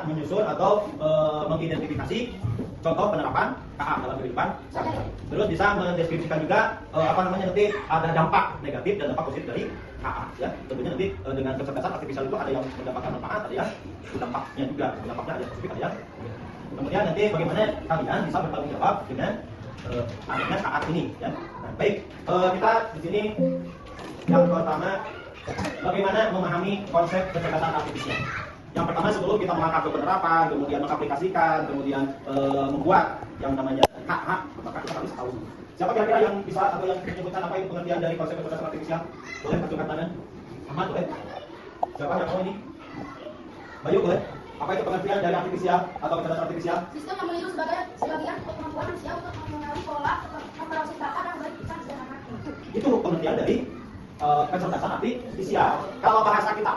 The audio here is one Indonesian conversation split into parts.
menyusun atau mengidentifikasi contoh penerapan KA dalam kehidupan sehari-hari. Terus bisa mendeskripsikan juga nanti ada dampak negatif dan dampak positif dari KA ya. Tentunya nanti dengan kecerdasan artifisial itu ada yang mendapatkan manfaat, ada yang dampaknya juga. Dampaknya ada yang positif, ada yang. Kemudian nanti bagaimana kalian bisa bertanggung jawab dengan adanya KA ini ya. Nah, baik, kita di sini yang pertama bagaimana memahami konsep kecerdasan artifisial. Yang pertama sebelum kita melangkah ke penerapan, kemudian mengaplikasikan, kemudian membuat yang namanya KH, maka kita harus tahu. Siapa kira-kira yang bisa atau yang menyebutkan apa itu pengertian dari konsep kecerdasan artifisial? Boleh acungkan tangan. Ahmad boleh. Siapa yang mau ini? Bayu boleh. Apa itu pengertian dari artifisial atau kecerdasan artifisial? Sistem yang meniru sebagian untuk kemampuan manusia untuk mengenali pola operasi data yang baik bisa disederhanakan. Itu pengertian dari kecerdasan artifisial. Kalau bahasa kita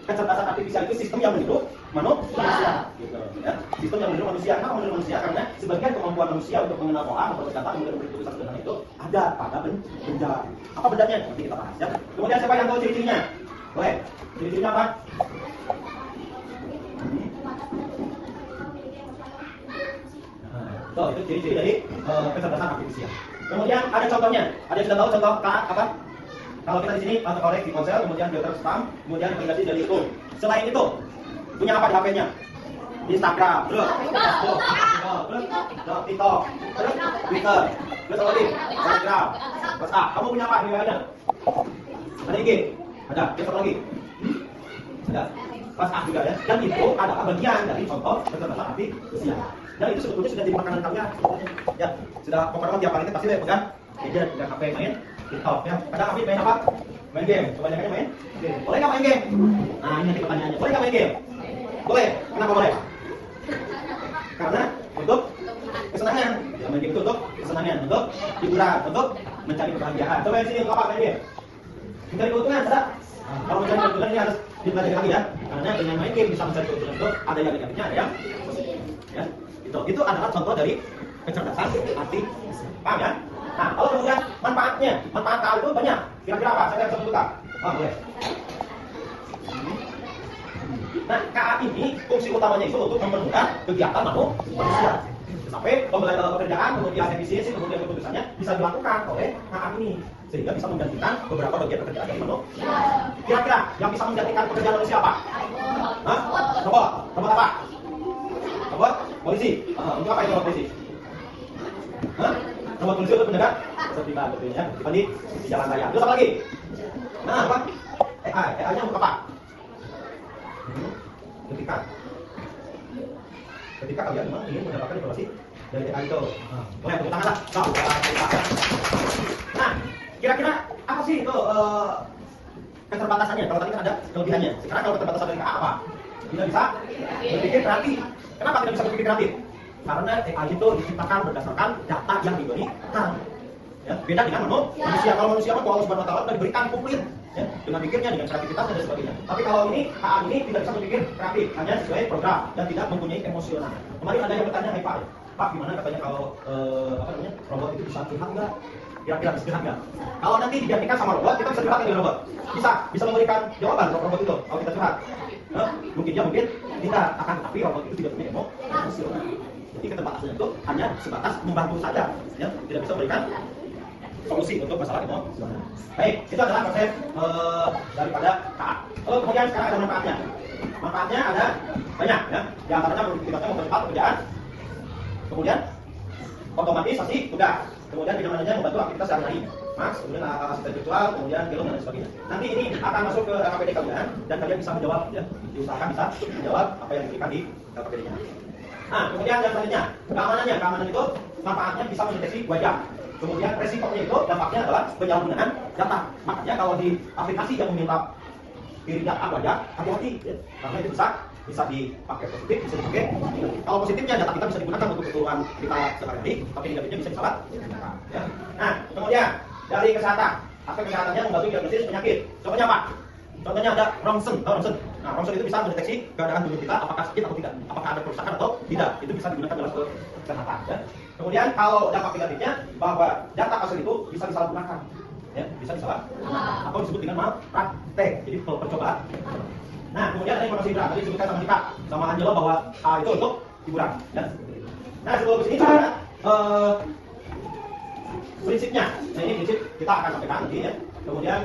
kecerdasan artifisial itu sistem yang meniru manusia, gitu, ya. Sistem yang meniru manusia. Kenapa meniru manusia? Karena sebagian kemampuan manusia untuk mengenal pola, memperoleh data, kemudian memberi keputusan sederhana itu ada pada benda. Apa bendanya? Nanti kita bahas ya. Kemudian siapa yang tahu ciri-cirinya? Boleh. Ciri-cirinya apa? Nah, itu ciri-ciri dari kecerdasan artifisial. Kemudian ada contohnya. Ada yang sudah tahu contoh apa? Kalau kita di sini autocorrect di ponsel, kemudian filter spam, kemudian aplikasi dari itu. Selain itu, punya apa di HP-nya? Instagram, terus Facebook, terus TikTok, terus Twitter, terus apa lagi? Telegram, WhatsApp. Kamu punya apa di HP-nya? Ada IG? Ada. Terus apa lagi? Ada. WhatsApp juga ya. Dan itu adalah bagian dari contoh kecerdasan artifisial. Dan itu sebetulnya sudah jadi makanan kalian. Ya, sudah pokoknya tiap kali itu pasti pegang gadget, pegang HP main. TikTok ya. Kadang Afif main apa? Main game. Kebanyakannya main game. Boleh nggak main game? Nah ini nanti pertanyaannya. Boleh nggak main game? Boleh. Kenapa boleh? Karena untuk kesenangan. Ya, main game itu untuk kesenangan, untuk hiburan, untuk mencari kebahagiaan. Coba di sini untuk apa main game? Mencari keuntungan, ada? Kalau mencari keuntungan ini harus dipelajari lagi ya. Karena dengan main game bisa mencari keuntungan itu ada yang negatifnya, ada yang positif. Ya. Itu adalah contoh dari kecerdasan artifisial. Paham ya? Nah, kalau kemudian manfaat KA itu banyak. Kira-kira apa? Saya bisa sebutkan. Oh, boleh. Nah, KA ini fungsi utamanya itu untuk mempermudah kegiatan manusia. Sampai pekerjaan, kemudian efisiensi, kemudian keputusannya bisa dilakukan oleh KA ini. Sehingga bisa menggantikan beberapa bagian pekerjaan dari manusia. Kira-kira yang bisa menggantikan pekerjaan manusia apa? Hah? Robot. Robot apa? Robot? Polisi. Untuk apa itu robot polisi? Hah? Robot polisi untuk menjaga ketertiban, betulnya di jalan raya. Terus apa lagi? Nah, apa? AI-nya untuk apa? Ketika kalian memang ingin mendapatkan informasi dari AI itu. Boleh tepuk tangan lah. Nah, kira-kira apa sih itu keterbatasannya? Kalau tadi kan ada kelebihannya. Sekarang kalau keterbatasan dari KA apa? Tidak bisa berpikir kreatif. Kenapa tidak bisa berpikir kreatif? Karena AI itu diciptakan berdasarkan data yang diberikan. Ya, beda dengan manusia. Kalau manusia kan Allah Subhanahu wa taala sudah diberikan komplit ya, dengan pikirnya, dengan kreativitasnya dan sebagainya. Tapi kalau ini KA ini tidak bisa berpikir kreatif, hanya sesuai program dan tidak mempunyai emosional. Kemarin ada yang bertanya, "Hai Pak, Pak gimana katanya kalau robot itu bisa curhat enggak? Kira-kira bisa curhat enggak?" Kalau nanti digantikan sama robot, kita bisa curhat dengan robot. Bisa memberikan jawaban robot itu kalau kita curhat. Mungkin ya, mungkin tidak, akan tetapi robot itu tidak punya emosional. Jadi keterbatasannya itu hanya sebatas membantu saja, ya, tidak bisa memberikan solusi untuk masalah emosional. Baik, itu adalah konsep daripada KA. Lalu kemudian sekarang ada manfaatnya. Manfaatnya ada banyak, ya. Di antaranya produktivitasnya mempercepat pekerjaan. Kemudian otomatisasi tugas. Kemudian kenyamanan membantu aktivitas sehari-hari. Mas, kemudian asisten virtual, kemudian film dan sebagainya. Nanti ini akan masuk ke LKPD kalian dan kalian bisa menjawab, ya. Diusahakan bisa menjawab apa yang diberikan di LKPD-nya. Nah, kemudian yang selanjutnya, keamanan itu manfaatnya bisa mendeteksi wajah. Kemudian resikonya itu dampaknya adalah penyalahgunaan data. Makanya kalau di aplikasi yang meminta kirim data wajah, hati-hati, ya. Karena itu bisa dipakai positif, bisa dipakai negatif. Kalau positifnya data kita bisa digunakan untuk keperluan kita sehari-hari, tapi negatifnya bisa disalahgunakan. Ya. Nah, kemudian dari kesehatan, aspek kesehatannya membantu diagnosis penyakit. Contohnya apa? Contohnya ada ronsen, Nah, ronsen itu bisa mendeteksi keadaan tubuh kita apakah sakit atau tidak, apakah ada kerusakan atau tidak. Itu bisa digunakan dalam kesehatan. Ya. Kemudian kalau dampak negatifnya bahwa data asal itu bisa disalahgunakan, ya, bisa disalah atau disebut dengan malpraktek. Jadi percobaan. Nah, kemudian ada informasi indra. Tadi disebutkan sama Dika, sama Angelo bahwa itu untuk hiburan. Ya. Nah, sebelum ke sini kita lihat prinsipnya. Nah, ini prinsip kita akan sampaikan nanti ya. Kemudian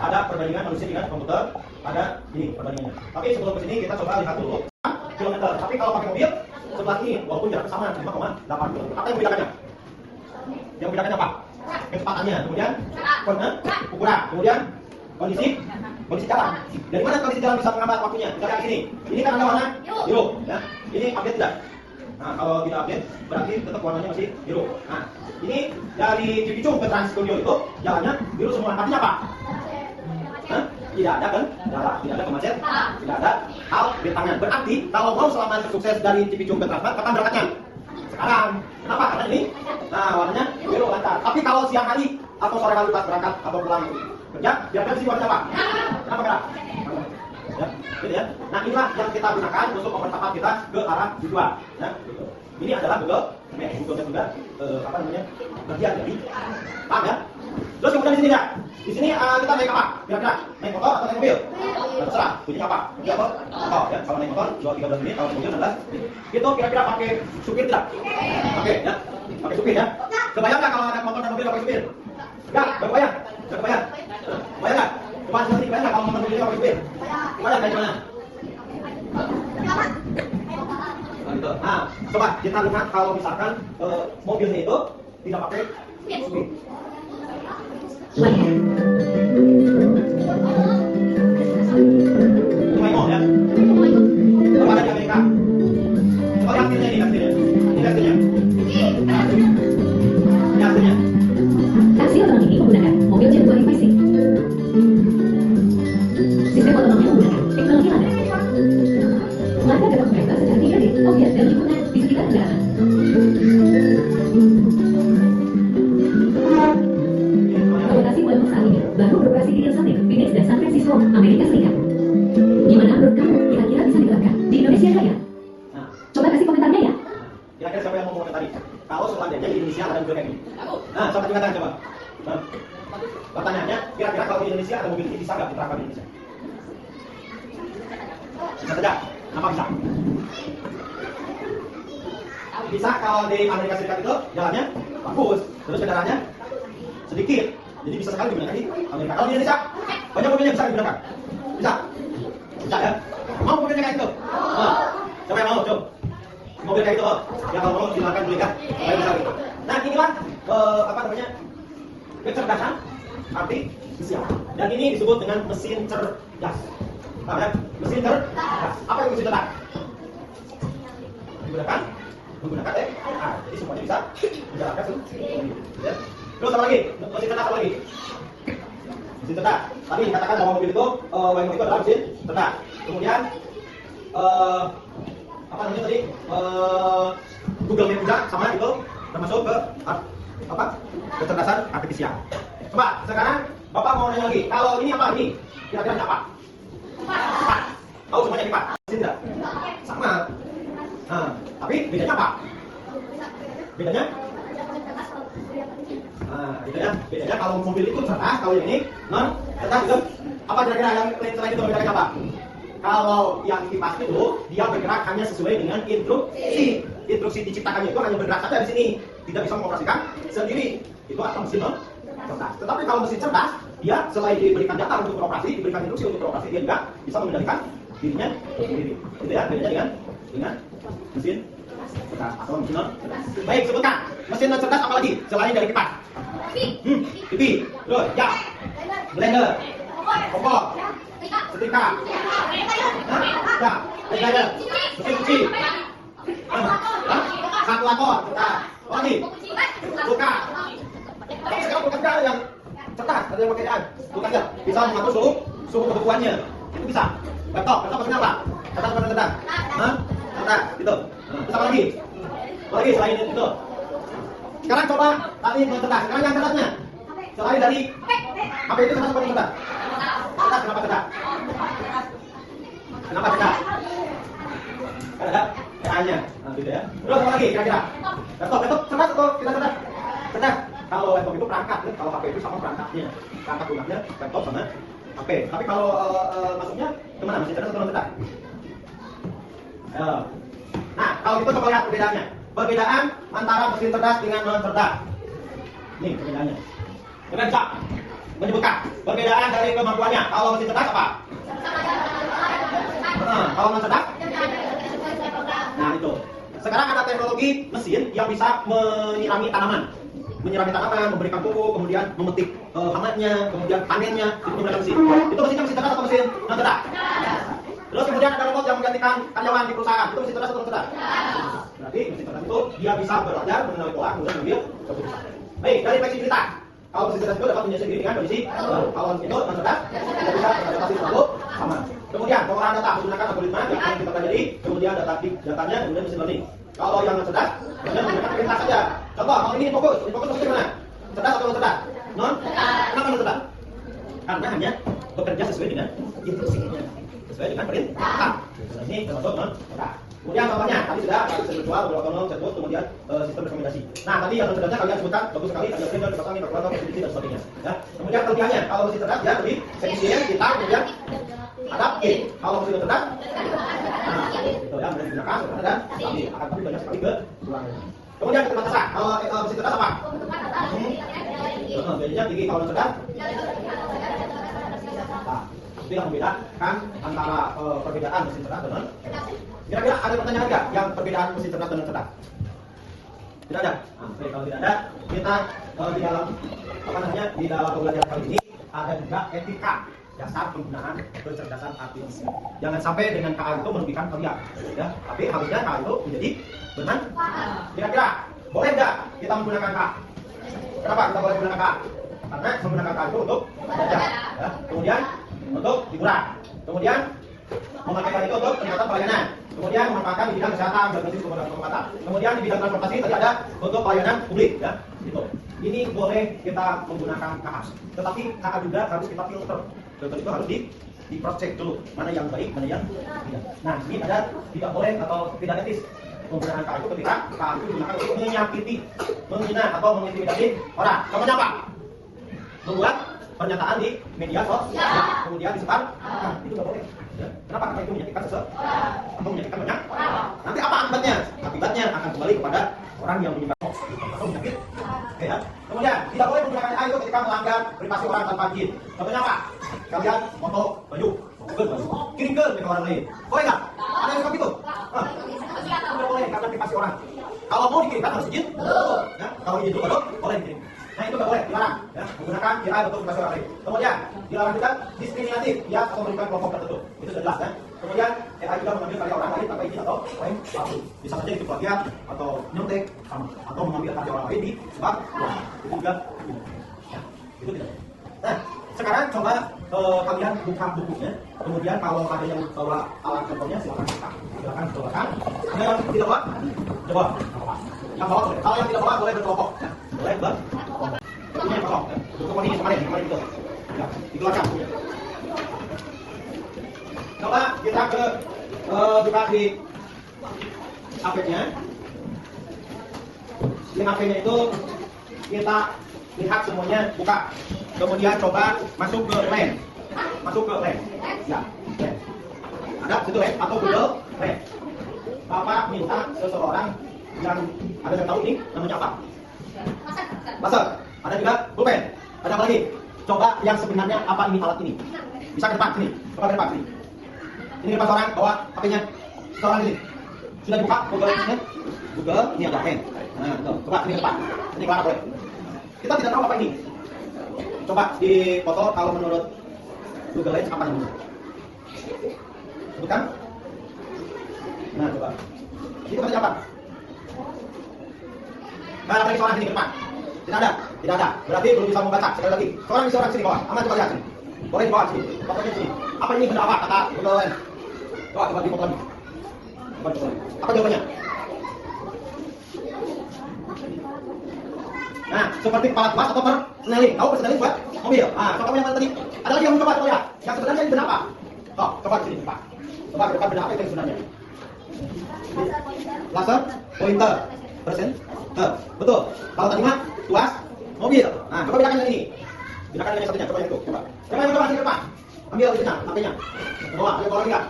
ada perbandingan manusia dengan komputer, ada ini perbandingannya. Tapi sebelum ke sini kita coba lihat dulu kilometer. Tapi kalau pakai mobil sebelah ini walaupun jaraknya sama 5,8 km. Apa yang membedakannya? Yang membedakannya apa? Kecepatannya, kemudian ukuran, kemudian kondisi jalan. Dari mana kondisi jalan bisa menghambat waktunya? Kita lihat di sini. Ini kan ada warna biru, ya. Ini update tidak? Nah, kalau tidak update, berarti tetap warnanya masih biru. Nah, ini dari Cipicung ke Trans Studio itu jalannya biru semua. Artinya apa? Hah? Tidak ada kan? Tidak ada kemacetan, tidak ada hal rintangan. Berarti kalau mau selamat sukses dari Cipicung ke Transmart, kapan berangkatnya? Sekarang. Kenapa? Karena ini, nah warnanya biru lancar. Tapi kalau siang hari atau sore hari pas berangkat atau pulang kerja, biarkan sih warnanya apa? Kenapa merah? Ya, gitu ya. Nah inilah yang kita gunakan untuk mempercepat kita ke arah tujuan. Ya, gitu. Ini adalah Google Maps. Google Maps juga apa namanya? Bagian dari, paham ya? Terus kemudian di sini ya. Di sini kita naik apa? Kira-kira naik motor atau naik mobil? Terserah. Bunyinya apa? Mobil apa? Oh ya. Kalau naik motor 2-13 menit, kalau naik mobil 16. Itu kira-kira pakai supir tidak? Oke ya. Pakai supir ya. Kebayang nggak kalau naik motor dan mobil pakai supir? Enggak, kebayang. Enggak kebayang. Kebayang nggak? Coba sendiri kebayang nggak kalau motor mobil pakai supir? Kebayang kayak gimana? Nah, gitu. Nah, coba kita lihat kalau misalkan mobilnya itu tidak pakai supir. Cuma ya. Coba ada di Amerika. Coba lihat hasilnya ini, hasilnya. Ini hasilnya. Ini hasilnya. Taksi otonom ini menggunakan mobil jet 2 racing. Sistem otonomnya menggunakan teknologi lada. Lada dapat mereka secara 3D, objek dan lingkungan di sekitar kendaraan. Lokasi Walmart saat ini baru beroperasi di Los Angeles, Phoenix, dan San Francisco, Amerika Serikat. Gimana menurut kamu kira-kira bisa diterapkan di Indonesia Raya? Nah, Coba kasih komentarnya ya. kira-kira siapa yang mau komentar tadi? Kalau seandainya di Indonesia ada mobil kayak gini. Nah, coba dikatakan coba. Nah, pertanyaannya, kira-kira kalau di Indonesia ada mobil ini bisa nggak diterapkan di Indonesia? Bisa saja. Kenapa bisa? Bisa kalau di Amerika Serikat itu jalannya bagus, terus kendaraannya sedikit, jadi bisa sekali digunakan di Amerika. Kalau di Indonesia banyak mobilnya bisa digunakan, bisa ya? Mau mobilnya kayak itu? Siapa yang mau? Coba mobil kayak itu, ya kalau mau silakan belikan. Bisa gitu. Nah inilah apa namanya kecerdasan artifisial, dan ini disebut dengan mesin cerdas. Paham ya? Mesin cerdas. Apa yang mesin cerdas? Menggunakan AI. Jadi semuanya bisa menjalankan sendiri. Ya. Terus apa lagi? Mesin cerdas apa lagi? Mesin cerdas. Tadi dikatakan bahwa mobil itu Waymo itu adalah mesin cerdas. Kemudian apa namanya tadi? Google Maps juga sama itu termasuk ke apa? Kecerdasan artifisial. Coba sekarang Bapak mau nanya lagi. Kalau ini apa ini? Kira-kira apa? Empat. Tahu semuanya ini Pak? Mesin tidak? Sama. Nah, tapi bedanya apa? Bedanya? Nah, bedanya kalau mobil itu cerdas, kalau yang ini non cerdas itu apa kira-kira yang selain itu bedanya apa? Kalau yang kipas itu dia bergerak hanya sesuai dengan instruksi. Instruksi diciptakannya itu hanya bergerak saja di sini, tidak bisa mengoperasikan sendiri. Itu atau mesin non cerdas. Tetapi kalau mesin cerdas, dia selain diberikan data untuk beroperasi, diberikan instruksi untuk beroperasi, dia juga bisa mengendalikan dirinya sendiri. Itu ya bedanya dengan mesin cerdas atau mesin non cerdas. Baik, sebutkan mesin non cerdas apa lagi selain dari kipas? TV, terus ya, blender, kompor, setrika, ya, blender, mesin cuci, kalkulator, cerdas, apa lagi? Kulkas. Tapi sekarang kulkas juga ada yang cerdas, ada yang pakai AI, kulkasnya bisa mengatur suhu kebutuhannya, itu bisa. Laptop maksudnya apa? Cerdas apa cerdas? Cerdas, gitu. Terus apa lagi? Apa lagi selain itu? Sekarang coba tadi yang cerdas. Sekarang yang cerdasnya selain dari HP itu cerdas apa cerdas? Cerdas kenapa cerdas? Kenapa cerdas? Ada AI-nya. Nah, gitu ya. Terus apa lagi kira-kira? Laptop cerdas atau tidak cerdas? Cerdas. Kalau laptop itu perangkat, kalau HP itu sama perangkatnya. Perangkat lunaknya laptop sama Oke, tapi kalau masuknya kemana? Mesin cerdas atau non cerdas? Nah, kalau gitu coba lihat perbedaannya. Perbedaan antara mesin cerdas dengan non cerdas. Nih perbedaannya. Kita bisa menyebutkan perbedaan dari kemampuannya. Kalau mesin cerdas apa? Kalau non cerdas? Nah itu. Sekarang ada teknologi mesin yang bisa menyirami tanaman, memberikan pupuk, kemudian memetik hangatnya, kemudian panennya, itu menggunakan mesin. Itu mesinnya mesin cerdas atau mesin non cerdas? Terus kemudian ada robot yang menggantikan karyawan di perusahaan, itu mesin cerdas atau non cerdas? Berarti mesin cerdas itu dia bisa belajar mengenali pola, kemudian mengambil keputusan. Baik, dari fleksibilitas. Kalau mesin cerdas itu dapat menyesuaikan diri dengan kondisi kalau itu non cerdas tidak bisa beradaptasi selalu sama. Kemudian pengolahan data menggunakan algoritma yang akan kita pelajari, kemudian datanya kemudian mesin learning. Kalau yang non cerdas, kemudian menggunakan perintah saja. Contoh, kalau ini fokus maksudnya gimana? Cerdas atau non cerdas? Non? Kenapa non cerdas? Karena hanya bekerja sesuai dengan instruksinya, sesuai dengan perintah. Ini termasuk non cerdas. Kemudian contohnya tadi sudah sistem virtual, otonom, chatbot, kemudian sistem rekomendasi. Nah tadi yang non cerdasnya kalian sebutkan bagus sekali, ada printer, pasangin, kalkulator, prediksi dan sebagainya. Ya. Kemudian kelebihannya kalau mesin cerdas dia lebih efisien, kita kemudian adaptif. Kalau mesin non cerdas, nah itu ya mudah digunakan, dan akan tapi banyak sekali kekurangannya. Kemudian keterbatasan. Kalau mesin cerdas apa? Bedanya tinggi kalau non cerdas. Nah, itu yang membedakan antara perbedaan mesin cerdas dan non cerdas. Kira-kira ada pertanyaan nggak yang perbedaan mesin cerdas dan non cerdas? Tidak ada. Nah, kalau tidak ada, kita di dalam di dalam pembelajaran kali ini ada juga etika dasar penggunaan kecerdasan artifisial. Jangan sampai dengan KA itu merugikan kalian, ya. Tapi harusnya KA itu menjadi bermanfaat. Kira-kira boleh nggak kita menggunakan KA? Kenapa kita boleh menggunakan KA? Karena menggunakan KA itu untuk belajar, ya. Kemudian untuk hiburan, kemudian memakai KA itu untuk peningkatan pelayanan, kemudian memanfaatkan di bidang kesehatan, diagnosis keobatan, kemudian di bidang transportasi tadi ada untuk pelayanan publik, ya. Gitu. Ini boleh kita menggunakan KA, tetapi KA juga harus kita filter. Filter itu harus di cross check dulu mana yang baik, mana yang tidak. Nah, ini ada tidak boleh atau tidak etis menggunakan KA itu ketika KA itu digunakan untuk menyakiti, menghina atau mengintimidasi orang. Contohnya apa? Membuat pernyataan di media sosial, kemudian disebar, nah, itu tidak boleh. Ya. Kenapa? Karena itu menyakitkan seseorang atau menyakitkan banyak. Nanti apa akibatnya? Akibatnya akan kembali kepada orang yang menyebar hoax atau menyakit. Oke, ya. Kemudian tidak boleh menggunakan AI itu ketika melanggar privasi orang tanpa izin. Contohnya apa? Kalian foto baju, kirim ke orang lain. Boleh nggak? Ada yang seperti itu? Tidak boleh karena privasi orang. Kalau mau dikirimkan harus izin. Ya. Kalau izin dulu baru boleh dikirim. Nah itu nggak boleh, dilarang. Ya. Menggunakan AI untuk privasi orang lain. Kemudian dilarang juga diskriminatif, ya atau memberikan kelompok tertentu. Itu sudah jelas, ya. Kemudian AI juga mengambil karya orang lain tanpa izin atau klaim palsu. Bisa saja itu plagiat atau nyontek sama, atau mengambil karya orang lain di sebab itu juga ya, itu tidak. Nah, sekarang coba kalian buka bukunya. Kemudian kalau ada yang bawa alat contohnya silakan bawakan. Yang tidak bawa, coba. Yang bawa boleh. Kalau yang tidak bawa boleh berkelompok. Ya. Boleh berkelompok. Bukunya yang kosong. Buku ini kemarin itu. Ya, dikeluarkan. Coba kita buka di HP-nya. Di HP-nya itu kita lihat semuanya, buka. Kemudian coba masuk ke LAN. Ya, LAN. Ada situ LAN atau Google LAN. Bapak minta seseorang yang ada yang tahu ini namanya apa? Master. Ada juga pulpen. Ada apa lagi? Coba yang sebenarnya apa ini alat ini? Bisa ke depan sini. Coba ke depan sini. Ini depan seorang bawa HP-nya. Seorang ini. Sudah dibuka Google-nya? Google ini ada LAN. Nah, betul. Coba ini ke depan. Ini ke mana boleh? Kita tidak tahu apa ini. Coba di foto kalau menurut Google Lens apa namanya? Sebutkan. Nah, coba. Itu katanya apa? Nah, ada lagi seorang sini ke depan. Tidak ada. Berarti belum bisa membaca. Sekali lagi. Seorang sini bawah. Aman, coba lihat sini. Boleh di bawah sini. Fotonya sini. Apa ini benda apa? Kata Google Lens. Coba di foto lagi. Coba. Apa jawabannya? Nah, seperti kepala tuas atau persneling. Tahu persneling buat mobil. Nah, coba yang tadi. Ada lagi yang coba ya. Yang sebenarnya ini benda apa? Oh, coba di sini, Pak. Coba ke depan benda apa itu yang sebenarnya? Laser pointer. Betul. Kalau tadi mah tuas mobil. Nah, coba bedakan yang ini. Gunakan yang satunya, coba yang itu, coba. Coba yang ke depan. Ambil itunya, sampingnya. Bawa, dia bawa enggak?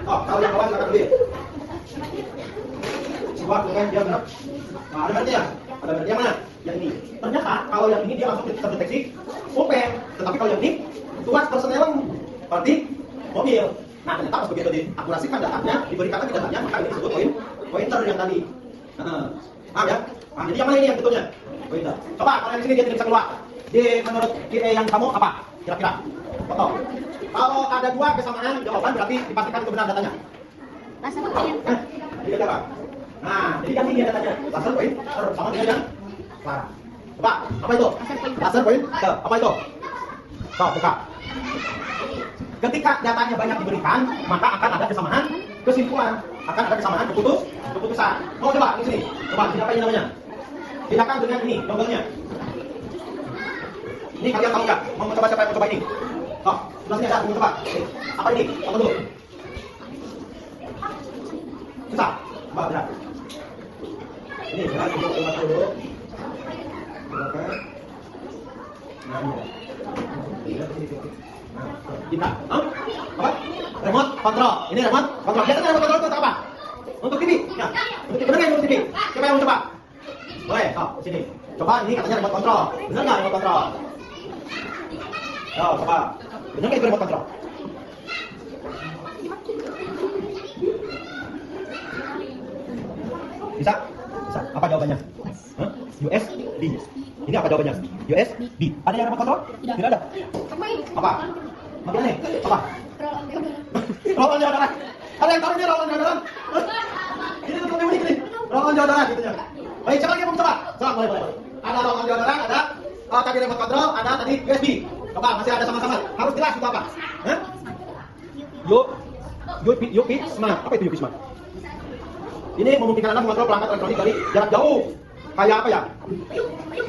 Oh, kalau yang bawah silakan ambil. Coba kemudian dia benar. Nah, ada berarti ya? Ada berarti yang mana? Yang ini. Ternyata kalau yang ini dia langsung terdeteksi OP, tetapi kalau yang ini tuas personnel berarti mobil. Nah, ternyata pas begitu diakurasikan datanya, diberikan lagi datanya, maka ini disebut pointer yang tadi. Paham ya? Nah, jadi yang mana ini yang betulnya? Pointer. Coba kalau yang sini dia tidak bisa keluar. Di menurut QA yang kamu apa? Kira-kira? Foto. Kalau ada dua kesamaan jawaban berarti dipastikan kebenaran datanya. Laser point. Jadi apa? Nah, jadi kan ini datanya. Laser point sama dengan yang Clara. Coba, apa itu? Laser point. Apa itu? Tuh, buka. Ketika datanya banyak diberikan, maka akan ada kesamaan kesimpulan, akan ada kesamaan keputusan. Mau coba di sini. Coba siapa ini namanya? Silakan dengan ini logonya. Ini kalian tahu nggak? Mau coba siapa yang mau coba ini? Oh, sebelah sini ada, mau coba. Apa ini? Apa dulu? Susah. Coba benar. Ini benar untuk coba dulu. Oke. Nah, ini. Kita, apa? Remote control. Ini remote control. Biasanya remote control itu untuk apa? Untuk TV. Ya. Untuk TV. Benar nggak untuk TV? Siapa yang mau coba? Boleh. Oh, sini. Coba ini katanya remote control. Benar nggak remote control? Oh, coba. Benar nggak itu remote control? Bisa? Bisa. Apa jawabannya? Huh? USB. Ini apa jawabannya? USB. Ada yang remote control? Tidak ada. Apa? Bagian nih? Apa? Roll on deodoran. Ada yang tahu ini roll on deodoran? Ini tuh unik nih. Roll on deodoran gitu ya. Baik, siapa lagi yang mau coba? Coba, boleh. Ada roll on deodoran, ada tadi remote control, ada tadi USB. Coba, masih ada sama-sama. Harus jelas itu apa? Hah? UP Smart. Apa itu UP Smart? Ini memungkinkan Anda mengontrol perangkat elektronik dari jarak jauh. Kayak apa ya?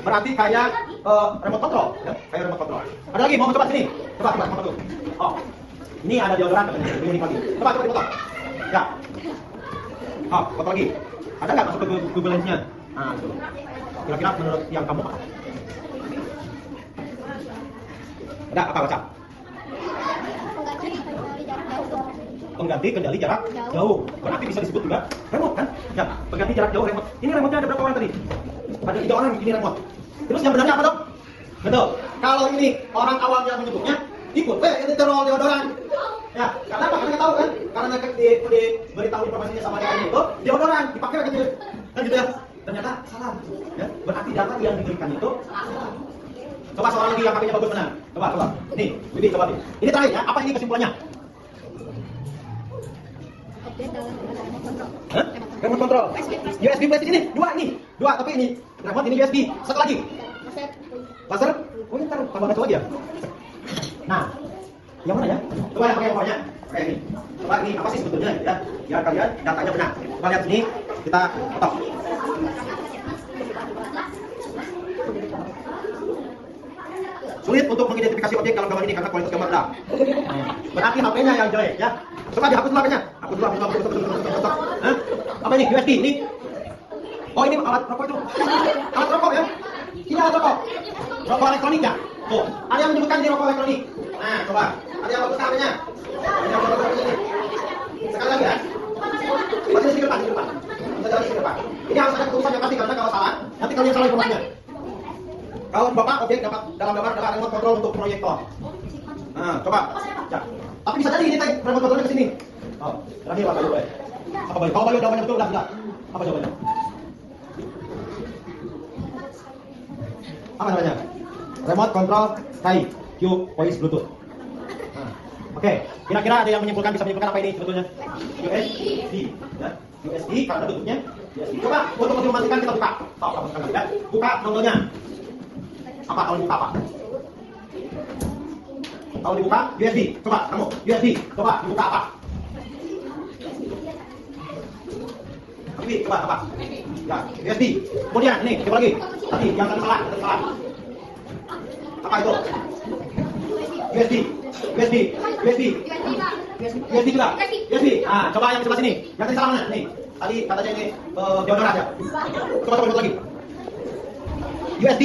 Berarti kayak remote control, ya? Kayak remote control. Ada lagi mau coba sini? Coba tuh. Oh, ini ada deodoran lebih unik lagi. Coba dipoto. Ya. Oh, foto lagi. Ada nggak masuk ke Google Lens-nya? Nah, itu. Kira-kira menurut yang kamu apa? Ada apa baca? Pengganti kendali jarak jauh. Berarti bisa disebut juga remote kan? Ya, pengganti jarak jauh remote. Ini remote-nya ada berapa orang tadi? Ada 3 orang ini remote. Terus yang benarnya apa dong? Betul. Kalau ini orang awam yang menyebutnya ikut, ini roll deodoran. Ya, karena apa? Karena kita tahu kan? Karena diberitahu informasinya sama dia itu deodoran dipakai gitu. Kan gitu ya. Ternyata salah. Ya, berarti data yang diberikan itu coba seorang lagi yang HP-nya bagus menang. Coba. Nih, Bibi coba. Ini terakhir ya. Apa ini kesimpulannya? Hah? Remote control. USB flash ini dua tapi ini remote ini USB. Satu lagi. Laser. Oh, ini ntar tambah ngaco lagi ya. Nah, yang mana ya? Coba yang pakai bawahnya. Oke ini. Coba ini apa sih sebetulnya ya? Biar kalian datanya benar. Coba lihat sini. Kita foto. Sulit untuk mengidentifikasi objek dalam gambar ini karena kualitas gambar rendah. Berarti HP-nya yang jelek ya. Coba dihapus dulu HP-nya. Hapus dulu. Hah? Apa ini? USB ini? Oh, ini alat rokok itu. Alat rokok ya? Ini alat rokok. Rokok elektronik ya? Tuh, ada yang menyebutkan ini rokok elektronik. Nah, coba. Ada yang bagus HP-nya. Sekali lagi ya. Masih di depan. Bisa jalan di depan. Ini harus ada keputusan yang pasti karena kalau salah, nanti kalian salah informasinya. Kalau Bapak objek dapat dalam gambar adalah remote control untuk proyektor. Nah, coba. Ya. Tapi bisa jadi ini remote controlnya ke sini. Oh, terakhir Pak Bayu. Apa Bayu? Kalau Bayu jawabannya betul udah. Apa jawabannya? Apa namanya? Remote control Sky Q voice Bluetooth. Nah. Oke, kira-kira ada yang bisa menyimpulkan apa ini sebetulnya? USB, ya. USB karena bentuknya USB. Coba untuk memastikan kita buka. Ya. Buka nomornya. Apa kalau dibuka apa? Kalau dibuka USB, coba kamu USB, coba dibuka apa? USB, coba apa? Ya, USB. Kemudian ini, coba lagi. Tadi yang tadi salah. Apa itu? USB juga. USB. Ah, coba yang sebelah sini. Yang tadi salah mana? Nih. Tadi katanya ini deodoran ya. Coba lagi. USB.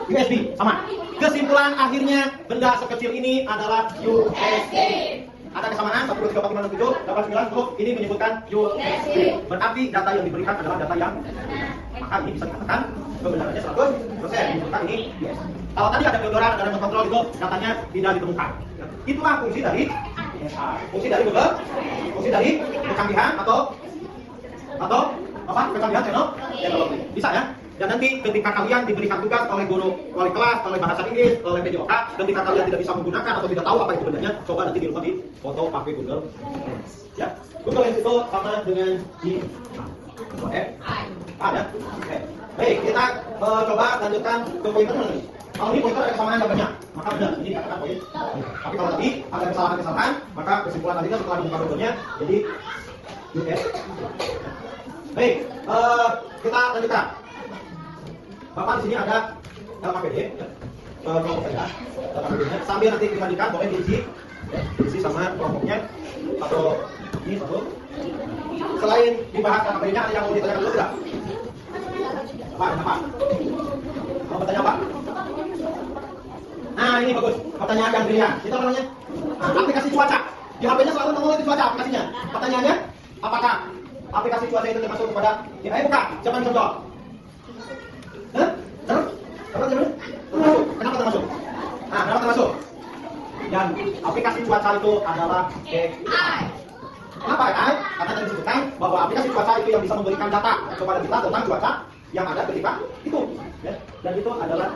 USB, sama. Kesimpulan akhirnya benda sekecil ini adalah USB. Ada kesamaan 1, 2, 3, 4, 5, 6, 7, 8, 9, 10. Ini menyebutkan USB. Berarti data yang diberikan adalah data yang maka ini bisa dikatakan kebenarannya 100%. Menyebutkan ini yes. Kalau tadi ada kebenaran, ada remote control itu datanya tidak ditemukan. Itulah fungsi dari fungsi dari Google, fungsi dari kecanggihan atau apa? Kecanggihan teknologi. Bisa ya? Dan nanti ketika kalian diberikan tugas oleh guru, oleh kelas, oleh bahasa Inggris, oleh PJOK, ketika kalian tidak bisa menggunakan atau tidak tahu apa itu benarnya, coba nanti di rumah di foto pakai Google Lens. Ya, Google Lens itu sama dengan di ya. Oke. Baik, kita coba lanjutkan ke pointer lagi. Kalau ini pointer ada kesamaan gambarnya, maka benar ini dikatakan poin. Tapi kalau tadi ada kesalahan-kesalahan, maka kesimpulan tadinya setelah dibuka Google-nya jadi US. Baik, kita lanjutkan. Bapak di sini ada LKPD, kelompok saja, LKPD-nya. Sambil nanti dibandingkan, boleh diisi sama kelompoknya atau ini satu. Selain dibahas LKPD-nya, ada yang mau ditanyakan dulu tidak? Apa? Mau bertanya apa? Nah, ini bagus. Pertanyaan yang brilian. Itu apa namanya? Nah, aplikasi cuaca. Di HP-nya selalu nongol itu cuaca aplikasinya. Pertanyaannya, apakah aplikasi cuaca itu termasuk kepada bukan? Jangan contoh. Kenapa termasuk? Nah, kenapa termasuk? Dan aplikasi cuaca itu adalah AI. Kenapa AI? Karena tadi disebutkan bahwa aplikasi cuaca itu yang bisa memberikan data kepada kita tentang cuaca yang ada ketika itu. Dan itu adalah